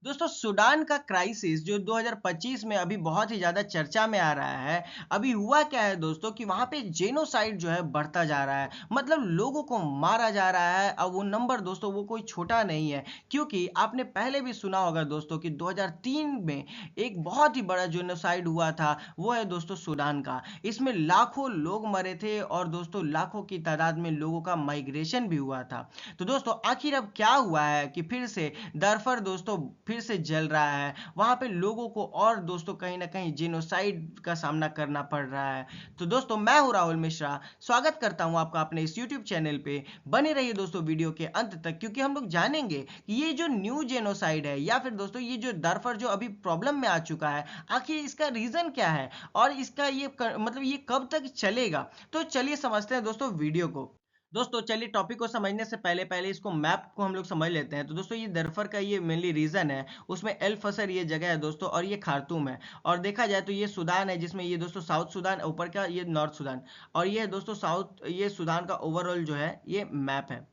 दोस्तों सूडान का क्राइसिस जो 2025 में अभी बहुत ही ज़्यादा चर्चा में आ रहा है। अभी हुआ क्या है दोस्तों कि वहाँ पे जेनोसाइड जो है बढ़ता जा रहा है। मतलब लोगों को मारा जा रहा है। अब वो नंबर दोस्तों वो कोई छोटा नहीं है। क्योंकि आपने पहले भी सुना होगा दोस्तों कि 2003 में एक बहुत ही बड़ा जेनोसाइड हुआ था। वो है दोस्तों सूडान का। इसमें लाखों लोग मरे थे और दोस्तों लाखों की तादाद में लोगों का माइग्रेशन भी हुआ था। तो दोस्तों आखिर अब क्या हुआ है कि फिर से दरफर दोस्तों फिर से जल रहा है। वहां पे लोगों को और दोस्तों कहीं ना कहीं जिनोसाइड का सामना करना पड़ रहा है। तो दोस्तों मैं हूं राहुल मिश्रा। स्वागत करता हूं आपका अपने इस यूट्यूब चैनल पे। बने रहिए दोस्तों वीडियो के अंत तक, क्योंकि हम लोग जानेंगे कि ये जो न्यू जेनोसाइड है या फिर दोस्तों ये जो दरफर जो अभी प्रॉब्लम में आ चुका है, आखिर इसका रीजन क्या है और इसका मतलब ये कब तक चलेगा। तो चलिए समझते हैं दोस्तों वीडियो को। दोस्तों चलिए टॉपिक को समझने से पहले पहले इसको मैप को हम लोग समझ लेते हैं। तो दोस्तों ये दरफर का ये मेनली रीजन है। उसमें एल फसर ये जगह है दोस्तों और ये खार्तूम है। और देखा जाए तो ये सूडान है जिसमें ये दोस्तों साउथ सूडान, ऊपर का ये नॉर्थ सूडान। और ये है दोस्तों साउथ, ये सूडान का ओवरऑल जो है ये मैप है।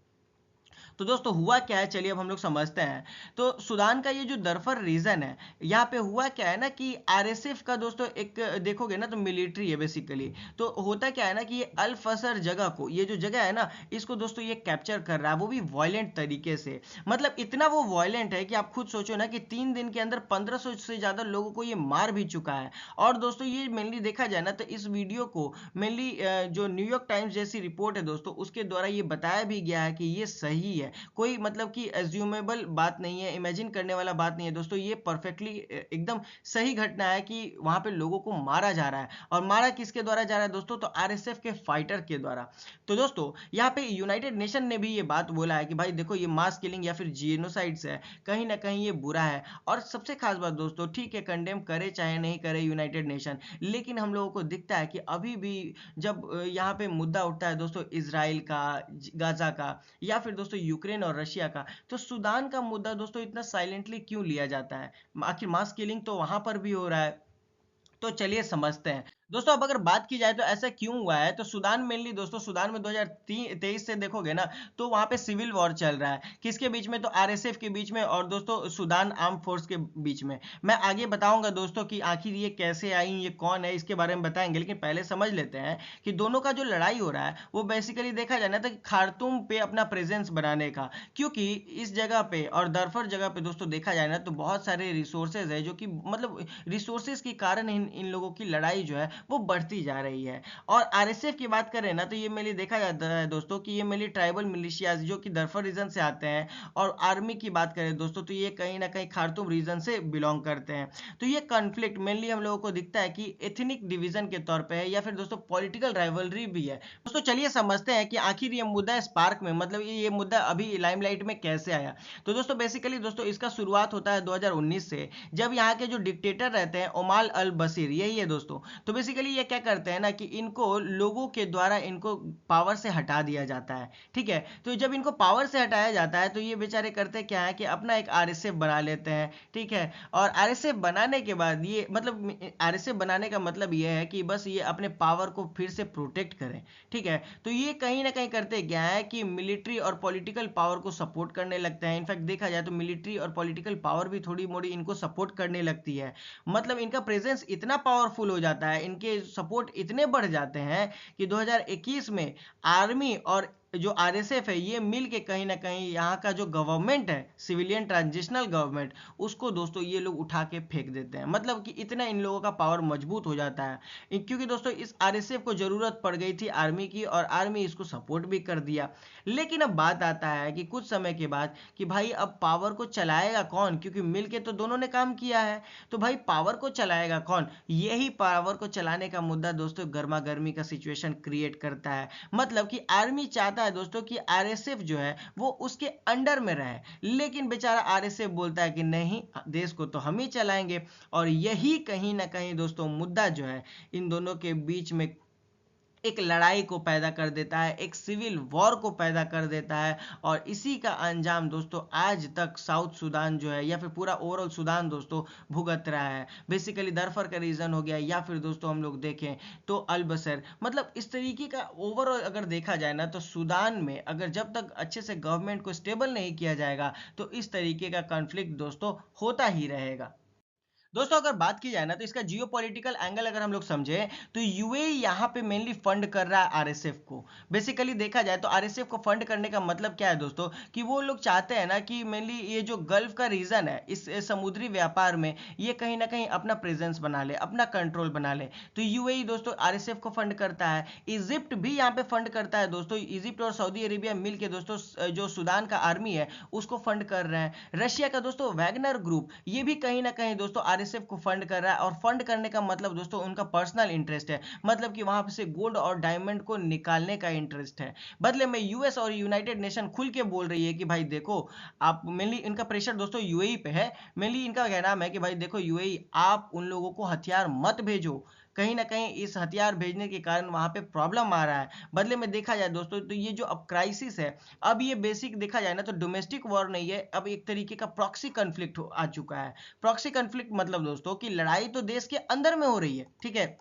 तो दोस्तों हुआ क्या है, चलिए अब हम लोग समझते हैं। तो सूडान का ये जो दरफर रीजन है, यहाँ पे हुआ क्या है ना कि आरएसएफ का दोस्तों एक देखोगे ना तो मिलिट्री है बेसिकली। तो होता क्या है ना कि ये अल फसर जगह को, ये जो जगह है ना, इसको दोस्तों ये कैप्चर कर रहा है, वो भी वायलेंट तरीके से। मतलब इतना वो वायलेंट है कि आप खुद सोचो ना कि 3 दिन के अंदर 1500 से ज्यादा लोगों को ये मार भी चुका है। और दोस्तों ये मेनली देखा जाए ना तो इस वीडियो को मेनली जो न्यूयॉर्क टाइम्स जैसी रिपोर्ट है दोस्तों उसके द्वारा ये बताया भी गया है कि ये सही है। कोई मतलब कि एज्यूमेबल बात नहीं है, इमेजिन करने वाला बात नहीं है दोस्तों। ये परफेक्टली एकदम सही घटना है कि वहां पे लोगों को मारा जा रहा है। और मारा किसके द्वारा जा रहा है दोस्तों? तो आरएसएफ के फाइटर के द्वारा। तो दोस्तों यहाँ पे यूनाइटेड नेशन ने भी ये बात बोला है कि भाई देखो ये मास किलिंग या फिर जेनोसाइड्स है, कहीं ना कहीं ये बुरा है। और सबसे खास बात दोस्तों, ठीक है कंडेम करे चाहे नहीं करे यूनाइटेड नेशन, लेकिन हम लोगों को दिखता है कि अभी भी जब यहाँ पे मुद्दा उठता है दोस्तों इसराइल का, गाजा का, या फिर दोस्तों यूक्रेन और रशिया का, तो सूडान का मुद्दा दोस्तों इतना साइलेंटली क्यों लिया जाता है? आखिर मास किलिंग तो वहां पर भी हो रहा है। तो चलिए समझते हैं दोस्तों। अब अगर बात की जाए तो ऐसा क्यों हुआ है, तो सूडान मेनली दोस्तों, सूडान में 2023 से देखोगे ना तो वहां पे सिविल वॉर चल रहा है। किसके बीच में? तो आरएसएफ के बीच में और दोस्तों सूडान आर्म फोर्स के बीच में। मैं आगे बताऊंगा दोस्तों कि आखिर ये कैसे आई, ये कौन है, इसके बारे में बताएंगे। लेकिन पहले समझ लेते हैं कि दोनों का जो लड़ाई हो रहा है वो बेसिकली देखा जाए ना तो खार्तूम पे अपना प्रेजेंस बनाने का। क्योंकि इस जगह पे और दरफर जगह पे दोस्तों देखा जाए ना तो बहुत सारे रिसोर्सेज है जो कि मतलब रिसोर्सेज के कारण इन लोगों की लड़ाई जो है वो बढ़ती जा रही है। और आरएसएफ की बात करें ना तो ये मेनली देखा जाता है दोस्तों कि ये मेनली ट्राइबल मिलिशियाज जो कि दरफर रीजन से आते हैं। और आर्मी की बात करें दोस्तों तो ये कहीं ना कहीं खार्तूम रीजन से बिलोंग करते हैं। तो ये कॉन्फ्लिक्ट मेनली हम लोगों को दिखता है कि एथनिक डिवीजन के तौर पे है या फिर दोस्तों पॉलिटिकल राइवलरी भी है। दोस्तों चलिए समझते हैं कि आखिर ये मुद्दा स्पार्क में, मतलब ये मुद्दा अभी लाइमलाइट में कैसे आया। तो दोस्तों बेसिकली दोस्तों इसका शुरुआत होता है 2019 से, जब यहाँ के जो डिक्टेटर रहते हैं ओमार अल बशीर, यही है दोस्तों। तो बेसिकली ये क्या करते हैं ना कि इनको लोगों के द्वारा इनको पावर से हटा दिया जाता है। ठीक है, तो जब इनको पावर से हटाया जाता है तो ये बेचारे करते क्या है कि अपना एक आरएसएफ बना लेते हैं। ठीक है, और आरएसएफ बनाने के बाद ये मतलब आरएसएफ बनाने का मतलब ये है कि बस ये अपने पावर को फिर से प्रोटेक्ट करें। ठीक है, तो ये कहीं ना कहीं करते क्या है कि मिलिट्री और पॉलिटिकल पावर को सपोर्ट करने लगते हैं। इनफैक्ट देखा जाए तो मिलिट्री और पॉलिटिकल पावर भी थोड़ी मोड़ी इनको सपोर्ट करने लगती है। मतलब इनका प्रेजेंस इतना पावरफुल हो जाता है, इनके सपोर्ट इतने बढ़ जाते हैं कि 2021 में आर्मी और जो आरएसएफ है ये मिल के कहीं ना कहीं यहाँ का जो गवर्नमेंट है, सिविलियन ट्रांजिशनल गवर्नमेंट, उसको दोस्तों ये लोग उठा के फेंक देते हैं। मतलब कि इतना इन लोगों का पावर मजबूत हो जाता है। क्योंकि दोस्तों इस आरएसएफ को जरूरत पड़ गई थी आर्मी की और आर्मी इसको सपोर्ट भी कर दिया। लेकिन अब बात आता है कि कुछ समय के बाद कि भाई अब पावर को चलाएगा कौन, क्योंकि मिल के तो दोनों ने काम किया है। तो भाई पावर को चलाएगा कौन? यही पावर को चलाने का मुद्दा दोस्तों गर्मा गर्मी का सिचुएशन क्रिएट करता है। मतलब कि आर्मी चाहता है दोस्तों कि आरएसएफ जो है वो उसके अंडर में रहे, लेकिन बेचारा आरएसएफ बोलता है कि नहीं, देश को तो हम ही चलाएंगे। और यही कहीं ना कहीं दोस्तों मुद्दा जो है इन दोनों के बीच में एक लड़ाई को पैदा कर देता है, एक सिविल वॉर को पैदा कर देता है। और इसी का अंजाम दोस्तों आज तक साउथ सूडान जो है या फिर पूरा ओवरऑल सूडान दोस्तों भुगत रहा है। बेसिकली दरफर का रीजन हो गया, या फिर दोस्तों हम लोग देखें तो अल बसर, मतलब इस तरीके का ओवरऑल अगर देखा जाए ना, तो सूडान में अगर जब तक अच्छे से गवर्नमेंट को स्टेबल नहीं किया जाएगा तो इस तरीके का कॉन्फ्लिक्ट दोस्तों होता ही रहेगा। दोस्तों अगर बात की जाए ना, तो इसका जियो पॉलिटिकल एंगल अगर हम लोग समझे तो यूएई यहाँ पे मेनली फंड कर रहा है आरएसएफ को। बेसिकली देखा जाए तो आरएसएफ को फंड करने का मतलब क्या है दोस्तों, कि वो लोग चाहते हैं ना कि मेनली ये जो गल्फ का रीजन है इस समुद्री व्यापार में, ये कहीं ना कहीं अपना प्रेजेंस बना ले, अपना कंट्रोल बना ले। तो यूएई दोस्तों आरएसएफ को फंड करता है, इजिप्ट भी यहाँ पे फंड करता है दोस्तों। इजिप्ट और सऊदी अरेबिया मिलके दोस्तों जो सूडान का आर्मी है उसको फंड कर रहे हैं। रशिया का दोस्तों वैगनर ग्रुप, ये भी कहीं ना कहीं दोस्तों आरएसएफ को फंड कर रहा है। और फंड करने का मतलब दोस्तों उनका पर्सनल इंटरेस्ट है, मतलब कि वहां से गोल्ड और डायमंड को निकालने का इंटरेस्ट है। बदले में यूएस और यूनाइटेड नेशन खुल के बोल रही है कि भाई देखो, आप मेनली इनका प्रेशर दोस्तों यूएई पे है। मेनली इनका कहना है कि भाई देखो यूएई, आप उन लोगों को हथियार मत भेजो, कहीं ना कहीं इस हथियार भेजने के कारण वहां पे प्रॉब्लम आ रहा है। बदले में देखा जाए दोस्तों तो ये जो अब क्राइसिस है, अब ये बेसिक देखा जाए ना तो डोमेस्टिक वॉर नहीं है, अब एक तरीके का प्रॉक्सी कन्फ्लिक्ट आ चुका है। प्रॉक्सी कन्फ्लिक्ट मतलब दोस्तों कि लड़ाई तो देश के अंदर में हो रही है, ठीक है,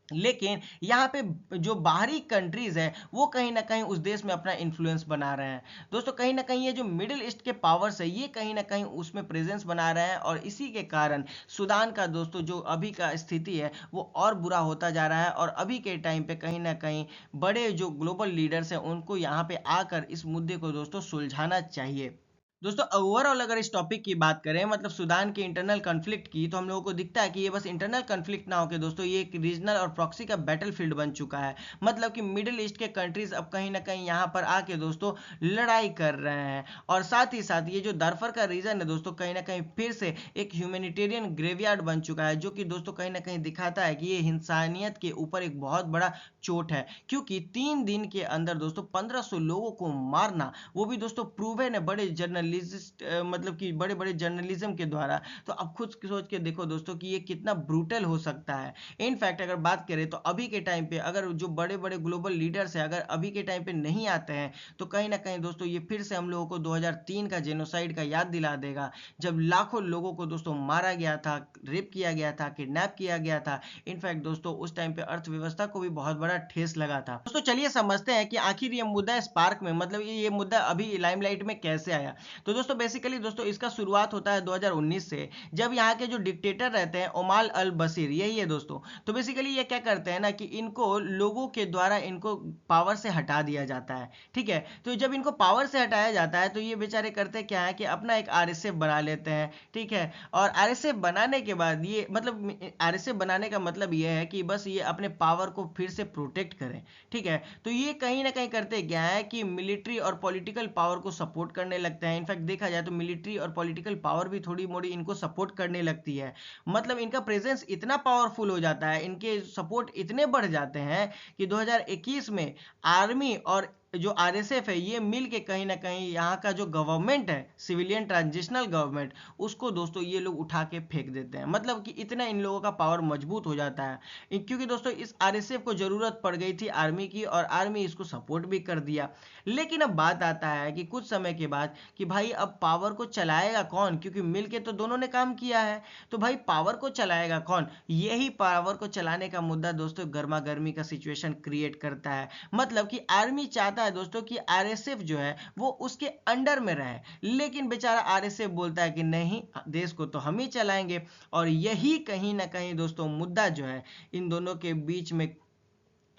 लेकिन यहाँ पे जो बाहरी कंट्रीज है वो कहीं ना कहीं उस देश में अपना इन्फ्लुएंस बना रहे हैं। दोस्तों कहीं ना कहीं ये जो मिडिल ईस्ट के पावर्स है ये कहीं ना कहीं उसमें प्रेजेंस बना रहे हैं, और इसी के कारण सूडान का दोस्तों जो अभी का स्थिति है वो और बुरा होता जा रहा है। और अभी के टाइम पे कहीं ना कहीं बड़े जो ग्लोबल लीडर्स हैं उनको यहाँ पे आकर इस मुद्दे को दोस्तों सुलझाना चाहिए। दोस्तों ओवरऑल अगर इस टॉपिक की बात करें, मतलब सूडान के इंटरनल कन्फ्लिक्ट की, तो हम लोगों को दिखता है कि ये बस इंटरनल कन्फ्लिक्ट ना होकर दोस्तों ये एक रीजनल और प्रॉक्सी का बैटल फील्ड बन चुका है। मतलब कि मिडिल ईस्ट के कंट्रीज अब कहीं ना कहीं यहाँ पर आके दोस्तों लड़ाई कर रहे हैं। और साथ ही साथ ये जो दरफर का रीजन है दोस्तों कहीं ना कहीं फिर से एक ह्यूमैनिटेरियन ग्रेवयार्ड बन चुका है, जो कि दोस्तों कहीं ना कहीं दिखाता है कि ये इंसानियत के ऊपर एक बहुत बड़ा चोट है। क्योंकि 3 दिन के अंदर दोस्तों 1500 लोगों को मारना, वो भी दोस्तों प्रूवन है बड़े जर्नलिस्ट, मतलब कि बड़े बड़े जर्नलिज्म के द्वारा। तो अब खुद सोच के देखो दोस्तों कि ये कितना ब्रूटल हो सकता है। इनफैक्ट अगर बात करें तो अभी के टाइम पे अगर जो बड़े बड़े ग्लोबल लीडर्स हैं अगर अभी के टाइम पे नहीं आते हैं, तो कहीं ना कहीं दोस्तों ये फिर से हम लोगों को 2003 का जेनोसाइड का याद दिला देगा, जब लाखों लोगों को दोस्तों मारा गया था, रेप किया गया था, किडनैप किया गया था। इनफैक्ट दोस्तों उस टाइम पे अर्थव्यवस्था को भी बहुत बड़ा ठेस लगा था। दोस्तों चलिए समझते हैं कि आखिर ये मुद्दा स्पार्क में, मतलब ये मुद्दा अभी लाइमलाइट में कैसे आया। तो दोस्तों बेसिकली दोस्तों इसका शुरुआत होता है 2019 से, जब यहाँ के जो डिक्टेटर रहते हैं ओमार अल बशीर, यही है दोस्तों। तो बेसिकली ये क्या करते हैं ना कि इनको लोगों के द्वारा इनको पावर से हटा दिया जाता है, ठीक है। तो जब इनको पावर से हटाया जाता है तो ये बेचारे करते क्या है कि अपना एक आरएसएफ बना लेते हैं, ठीक है। और आरएसएफ बनाने के बाद ये, मतलब आरएसएफ बनाने का मतलब ये है कि बस ये अपने पावर को फिर से प्रोटेक्ट करें, ठीक है। तो ये कहीं ना कहीं करते क्या है कि मिलिट्री और पॉलिटिकल पावर को सपोर्ट करने लगते हैं। इनफैक्ट देखा जाए तो मिलिट्री और पॉलिटिकल पावर भी थोड़ी मोड़ी इनको सपोर्ट करने लगती है। मतलब इनका प्रेजेंस इतना पावरफुल हो जाता है, इनके सपोर्ट इतने बढ़ जाते हैं कि 2021 में आर्मी और जो आरएसएफ है ये मिल के कहीं ना कहीं यहाँ का जो गवर्नमेंट है, सिविलियन ट्रांजिशनल गवर्नमेंट, उसको दोस्तों ये लोग उठा के फेंक देते हैं। मतलब कि इतना इन लोगों का पावर मजबूत हो जाता है, क्योंकि दोस्तों इस आरएसएफ को जरूरत पड़ गई थी आर्मी की, और आर्मी इसको सपोर्ट भी कर दिया। लेकिन अब बात आता है कि कुछ समय के बाद कि भाई अब पावर को चलाएगा कौन, क्योंकि मिलके तो दोनों ने काम किया है। तो भाई पावर को चलाएगा कौन, यही पावर को चलाने का मुद्दा दोस्तों गर्मा गर्मी का सिचुएशन क्रिएट करता है। मतलब कि आर्मी चाहता है दोस्तों कि आरएसएफ जो है वो उसके अंडर में रहे, लेकिन बेचारा आरएसएफ बोलता है कि नहीं, देश को तो हम ही चलाएंगे। और यही कहीं ना कहीं दोस्तों मुद्दा जो है इन दोनों के बीच में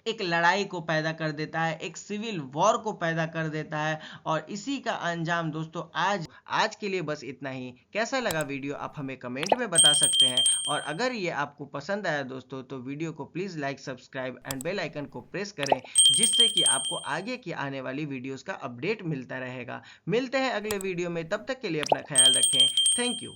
एक लड़ाई को पैदा कर देता है, एक सिविल वॉर को पैदा कर देता है। और इसी का अंजाम दोस्तों आज के लिए बस इतना ही। कैसा लगा वीडियो आप हमें कमेंट में बता सकते हैं, और अगर ये आपको पसंद आया दोस्तों तो वीडियो को please like, subscribe and bell icon को प्रेस करें, जिससे कि आपको आगे की आने वाली वीडियोस का अपडेट मिलता रहेगा। मिलते हैं अगले वीडियो में, तब तक के लिए अपना ख्याल रखें। Thank you.